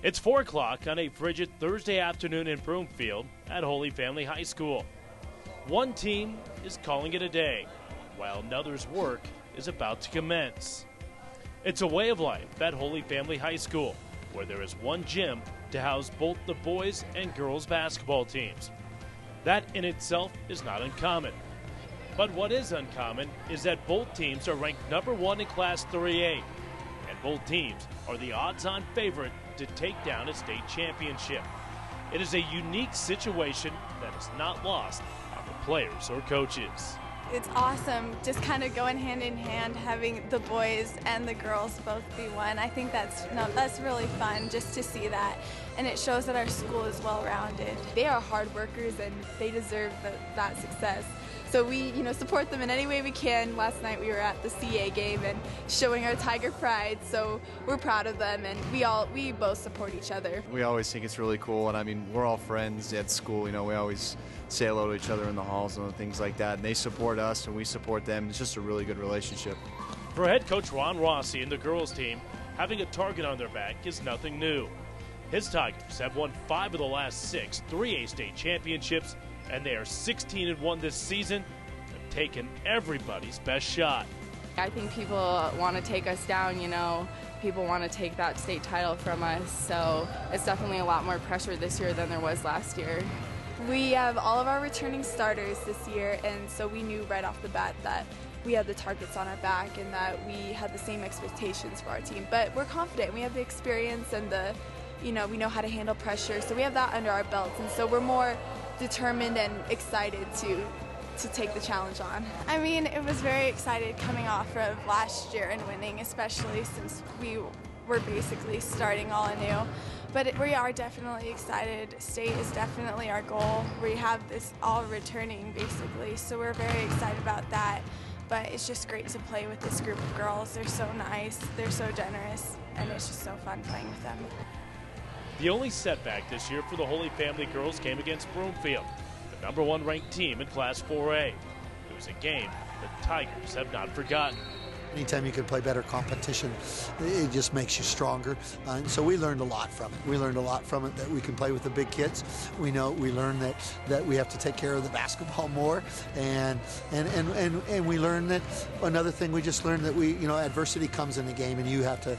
It's 4 o'clock on a frigid Thursday afternoon in Broomfield at Holy Family High School. One team is calling it a day, while another's work is about to commence. It's a way of life at Holy Family High School, where there is one gym to house both the boys and girls basketball teams. That in itself is not uncommon. But what is uncommon is that both teams are ranked number 1 in Class 3A, and both teams are the odds-on favorite to take down a state championship. It is a unique situation that is not lost on the players or coaches. It's awesome just kind of going hand in hand, having the boys and the girls both be one. I think that's really fun just to see that, and it shows that our school is well-rounded. They are hard workers and they deserve that success. So we, support them in any way we can. Last night we were at the CA game and showing our Tiger pride, so we're proud of them, and we both support each other. We always think it's really cool, and I mean, we're all friends at school. We always say hello to each other in the halls and things like that, and they support us and we support them. It's just a really good relationship. For head coach Ron Rossi and the girls team, having a target on their back is nothing new. His Tigers have won 5 of the last 6 3A state championships, and they are 16-1 this season and taking everybody's best shot. I think people want to take us down, people want to take that state title from us, so it's definitely a lot more pressure this year than there was last year. We have all of our returning starters this year, and so we knew right off the bat that we had the targets on our back and that we had the same expectations for our team. But we're confident, we have the experience and we know how to handle pressure, so we have that under our belts, and so we're more determined and excited to take the challenge on. I mean, it was very excited coming off of last year and winning, especially since we were basically starting all anew. But we are definitely excited. State is definitely our goal. We have this all returning basically, so we're very excited about that. But it's just great to play with this group of girls. They're so nice, they're so generous, and it's just so fun playing with them. The only setback this year for the Holy Family girls came against Broomfield, the number 1 ranked team in Class 4A. It was a game the Tigers have not forgotten. Anytime you can play better competition, it just makes you stronger. And so we learned a lot from it. We learned a lot from it that we can play with the big kids. We learned that we have to take care of the basketball more, and we learned that another thing we just learned that adversity comes in the game, and you have to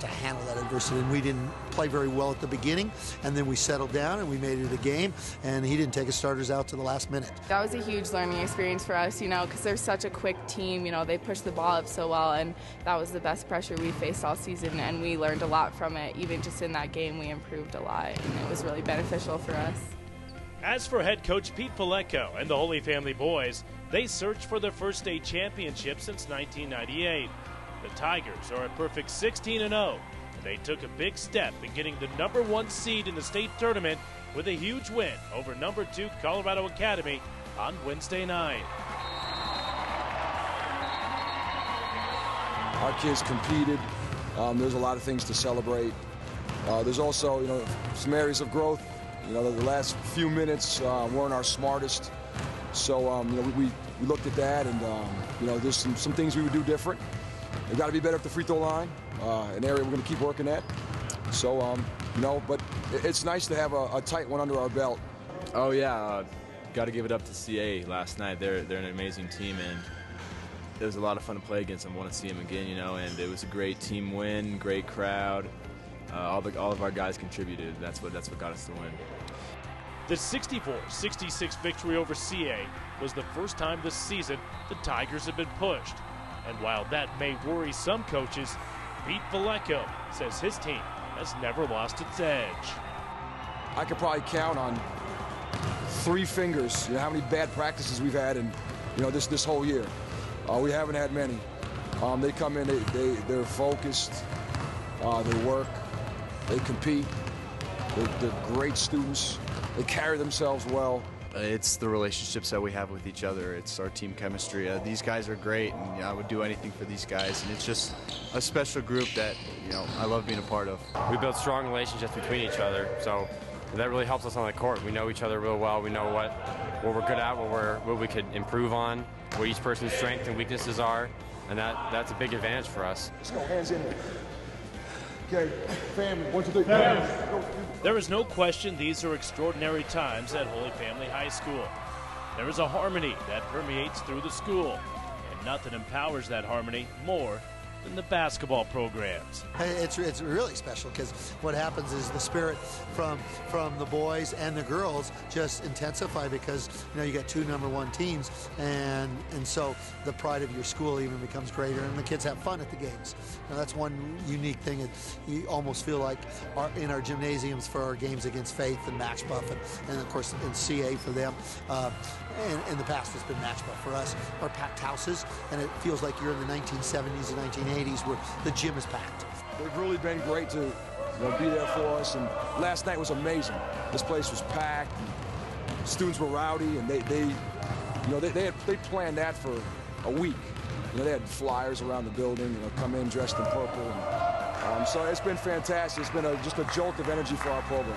handle that adversity. And we didn't play very well at the beginning, and then we settled down and we made it a game. And he didn't take his starters out to the last minute. That was a huge learning experience for us, because they're such a quick team. They push the ball up so well. And that was the best pressure we faced all season, and we learned a lot from it. Even just in that game, we improved a lot, and it was really beneficial for us. As for head coach Pete VILLECCO and the Holy Family boys, they searched for their first state championship since 1998. The Tigers are a perfect 16-0, and they took a big step in getting the number 1 seed in the state tournament with a huge win over number 2 Colorado Academy on Wednesday night. Our kids competed. There's a lot of things to celebrate. There's also, some areas of growth. The last few minutes weren't our smartest. So, we looked at that, and, there's some things we would do different. We've got to be better at the free throw line, an area we're going to keep working at. So, but it's nice to have a tight one under our belt. Oh, yeah. Got to give it up to CA last night. They're an amazing team, and it was a lot of fun to play against them. I want to see them again, and it was a great team win, great crowd. All of our guys contributed. That's what got us to win. The 64-66 victory over CA was the first time this season the Tigers have been pushed. And while that may worry some coaches, Pete VILLECCO says his team has never lost its edge. I could probably count on 3 fingers how many bad practices we've had in this whole year. We haven't had many. They come in, they're focused, they work, they compete, they're great students, they carry themselves well. It's the relationships that we have with each other. It's our team chemistry. These guys are great, and I would do anything for these guys. And it's just a special group that I love being a part of. We build strong relationships between each other, so that really helps us on the court. We know each other real well. We know what we're good at, what we could improve on, what each person's strengths and weaknesses are, and that's a big advantage for us. Let's go, hands in there. Okay, family, 1, 2, 3. There is no question these are extraordinary times at Holy Family High School. There is a harmony that permeates through the school, and nothing empowers that harmony more than the basketball programs. It's really special because what happens is the spirit from the boys and the girls just intensify because you got 2 #1 teams, and so the pride of your school even becomes greater, and the kids have fun at the games. Now that's one unique thing. You almost feel like in our gymnasiums for our games against Faith and Match Buff, and of course in CA for them. In the past, it's been Match Buff for us. Our packed houses, and it feels like you're in the 1970s and 1980s where the gym is packed. They've really been great to be there for us, and last night was amazing. This place was packed, and students were rowdy, and they planned that for a week. They had flyers around the building, come in dressed in purple. And, so it's been fantastic. It's been just a jolt of energy for our program.